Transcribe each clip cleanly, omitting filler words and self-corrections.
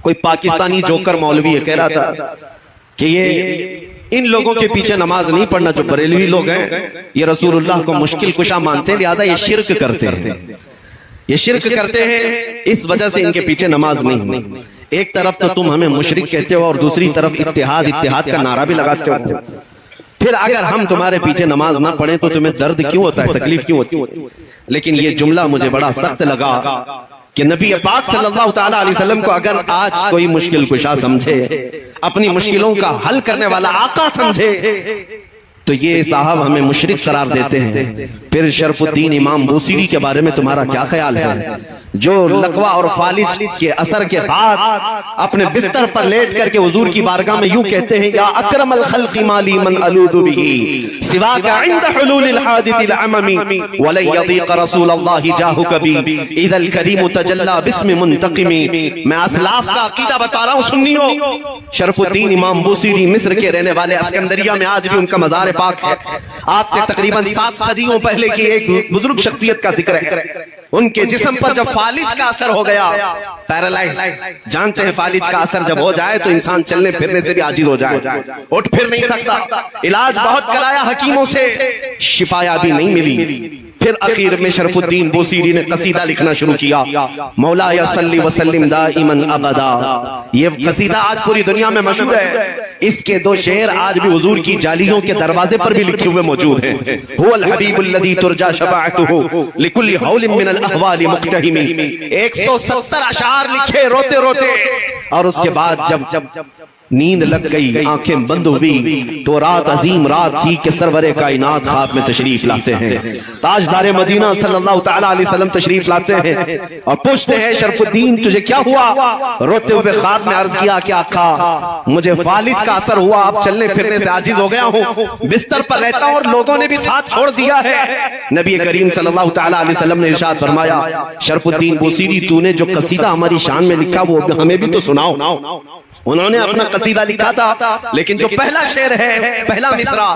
کوئی پاکستانی جوکر مولوی کہہ رہا تھا کہ یہ ان لوگوں کے پیچھے نماز نہیں پڑھنا جو بریلوی لوگ ہیں، یہ رسول اللہ کو مشکل کشا مانتے ہیں، لہٰذا یہ شرک کرتے ہیں، یہ شرک کرتے ہیں، اس وجہ سے ان کے پیچھے نماز نہیں۔ ایک طرف تو تم ہمیں مشرک کہتے ہو اور دوسری طرف اتحاد کا نعرہ بھی لگاتے ہو، پھر اگر ہم تمہارے پیچھے نماز نہ پڑھیں تو تمہیں درد کیوں ہوتا ہے، تکلیف کیوں ہوتی ہے؟ لیکن یہ جملہ مجھے بڑا سخت لگا کہ نبی پاک صلی اللہ تعالیٰ علیہ وسلم کو اگر آج کوئی مشکل کشا سمجھے، اپنی مشکلوں کا حل کرنے والا آقا سمجھے، تو یہ صاحب ہمیں مشرک قرار دیتے ہیں۔ پھر شرف الدین امام بوصیری کے بارے میں تمہارا کیا خیال ہے، جو لقوہ اور فالج کے اثر کے بعد اپنے بستر پر لیٹ کر کے حضور کی بارگاہ میں یوں کہتے ہیں، یا اکرم الخلق مالی من الود به سواک عند حلول الحادث العممی ولن یضیق رسول اللہ جاہک بی اذا الکریم تجلی باسم منتقمی۔ میں اسلاف کا عقیدہ بتا رہا ہوں سنیو، شرف الدین امام بوصیری مصر کے رہنے والے، اسکندریہ میں آج بھی ان کا مزار پاک ہے۔ آج سے تقریباً 7 صدیوں پہلے کی ایک بزرگ شخصیت کا ذکر ہے۔ ان کے جسم پر جب فالج کا اثر ہو گیا، پیرالائز، جانتے ہیں فالج کا اثر جب ہو جائے تو انسان چلنے پھرنے سے بھی عاجز ہو جائے، اٹھ پھر نہیں سکتا، علاج بہت کرایا حکیموں سے، شفایا بھی نہیں ملی۔ پھر اخیر میں شرف الدین بوصیری نے قصیدہ لکھنا شروع کیا، مولا صلی وسلم دائما ابدا۔ یہ قصیدہ آج پوری دنیا میں مشہور ہے، اس کے 2 شعر آج بھی حضور کی جالیوں کے دروازے پر بھی لکھے ہوئے موجود ہیں۔ هو الحبیب الذی ترجا شفاعته لكل حول من الاحوال مقتحم۔ 170 اشعار لکھے روتے روتے، اور اس کے بعد جب نیند لگ گئی، آنکھیں بند ہوئی، تو رات عظیم رات تھی کہ سرور کائنات خواب میں تشریف لاتے ہیں، تاجدار مدینہ صلی اللہ تعالیٰ علیہ وسلم تشریف لاتے ہیں اور پوچھتے ہیں، شرف الدین تجھے کیا ہوا؟ روتے ہوئے خواب میں عرض کیا کہ آقا مجھے فالج کا اثر ہوا، اب چلنے پھرنے سے عاجز ہو گیا ہوں، بستر پر رہتا ہوں اور لوگوں نے بھی ساتھ چھوڑ دیا ہے۔ نبی کریم صلی اللہ تعالیٰ علیہ وسلم نے ارشاد فرمایا، شرف الدین بوصیری تو نے جو قصیدہ ہماری شان میں لکھا وہ ہمیں بھی تو سناؤ۔ انہوں نے اپنا قصیدہ لکھا تھا، لیکن جو پہلا شعر ہے، پہلا مصرع،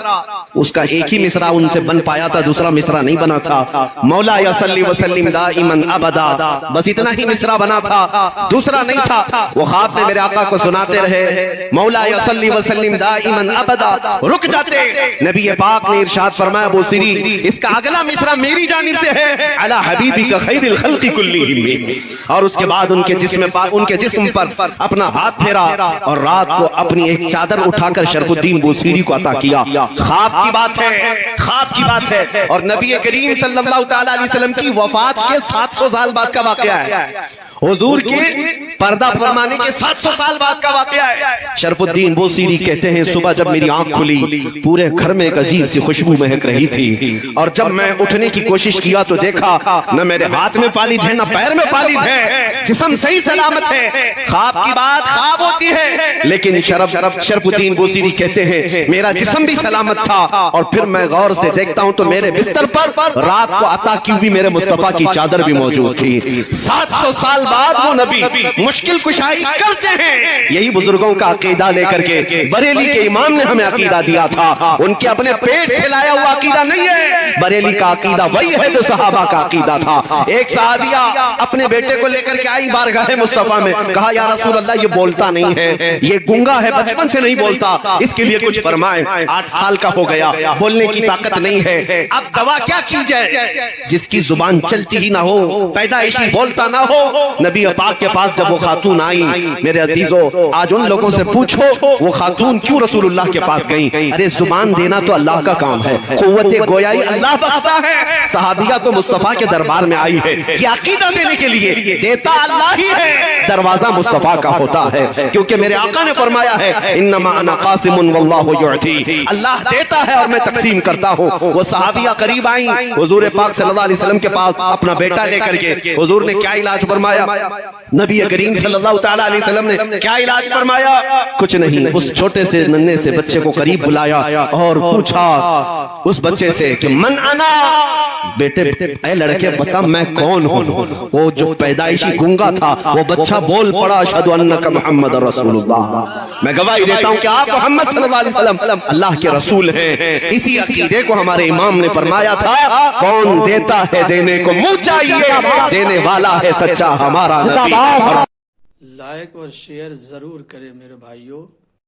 اس کا ایک ہی مصرع ان سے بن پایا تھا، دوسرا مصرع نہیں بنا تھا۔ مولا صلی وسلم دائما ابدا، بس اتنا ہی مصرع بنا تھا، دوسرا نہیں تھا۔ وہ خواب میں میرے آقا کو سناتے رہے، مولا صلی وسلم دائما ابدا، رک جاتے، نبی پاک نے ارشاد فرمایا، بوصیری اس کا اگلا مصرع میری جانب سے ہے، علی حبیبک خیر الخلق کلہم۔ اور اس کے بعد ان کے جسم پر اپنا ہاتھ پھیرا اور رات کو اپنی ایک چادر اٹھا کر شرف الدین بوصیری کو عطا کیا۔ خواب کی بات ہے، خواب کی بات ہے، اور نبی کریم صلی اللہ تعالیٰ علیہ وسلم کی وفات کے 700 سال بعد کا واقعہ ہے، حضور کے پردہ فرمانے کے 700 سال بعد کا واقعہ ہے۔ شرف الدین بوصیری کہتے ہیں، صبح جب میری آنکھ کھلی پورے گھر میں ایک عجیب سی خوشبو مہک رہی تھی، اور جب میں اٹھنے کی کوشش کیا تو دیکھا نہ میرے ہاتھ میں فالج ہے نہ پیر میں فالج ہے، جسم صحیح سلامت ہے۔ خواب کی بات خواب ہوتی ہے، لیکن شرف الدین بوصیری کہتے ہیں میرا جسم بھی سلامت تھا، اور پھر میں غور سے دیکھتا ہوں تو میرے بستر پر رات کو عطا کی ہوئی میرے مصطفیٰ کی چادر بھی موجود تھی۔ 700 سال بعد وہ نبی مشکل کشائی کرتے ہیں۔ یہی بزرگوں کا عقیدہ لے کر کے بریلی کے امام نے ہمیں عقیدہ دیا تھا، ان کے اپنے پیٹ سے لایا ہوا عقیدہ نہیں ہے، بریلی کا عقیدہ وہی ہے جو صحابہ کا عقیدہ تھا۔ ایک صحابیہ اپنے بیٹے کو لے کر کے آئی بارگاہ مصطفیٰ میں، کہا یا رسول اللہ یہ بولتا نہیں ہے، یہ گنگا ہے، بچپن سے نہیں بولتا، اس کے لیے کچھ فرمائیں۔ 8 سال کا ہو گیا، بولنے کی طاقت نہیں ہے، اب دوا کیا کی جائے؟ جس کی زبان چلتی ہی نہ ہو، پیدائشی بولتا نہ ہو۔ نبی پاک کے پاس جب وہ خاتون آئی، میرے عزیزو آج ان لوگوں سے پوچھو وہ خاتون کیوں رسول اللہ کے پاس گئیں؟ ارے زبان دینا تو اللہ کا کام ہے، قوت گویائی اللہ بخشتا ہے۔ صحابیہ تو مصطفیٰ کے دربار میں آئی ہے یہ عقیدہ دینے کے لیے، دیتا اللہ ہی ہے، دروازہ مصطفیٰ کا ہوتا ہے، کیونکہ میرے آقا نے فرمایا ہے انما انا قاسم واللہ یعطی، اللہ دیتا ہے اور میں تقسیم کرتا ہوں۔ وہ صحابیہ قریب آئیں حضور پاک صلی اللہ علیہ وسلم کے پاس اپنا بیٹا لے کر کے، حضور نے کیا علاج فرمایا؟ نبی کریم صلی اللہ تعالیٰ علیہ وسلم نے کیا علاج فرمایا؟ کچھ نہیں، اس چھوٹے سے ننھے سے بچے کو قریب بلایا اور پوچھا اس بچے سے کہ من انا، بیٹے اے لڑکے بتا میں کون ہوں؟ وہ جو پیدائشی گنگا تھا وہ بچہ بول پڑا اشہد انک محمد رسول اللہ، میں گواہی دیتا ہوں کہ آپ محمد صلی اللہ علیہ وسلم اللہ کے رسول ہیں۔ اسی عقیدے کو ہمارے امام نے فرمایا تھا، کون دیتا ہے دینے کو منہ چاہیے، دینے والا ہے سچا ہمارا نبی۔ لائک اور شیئر ضرور کریں میرے بھائیوں.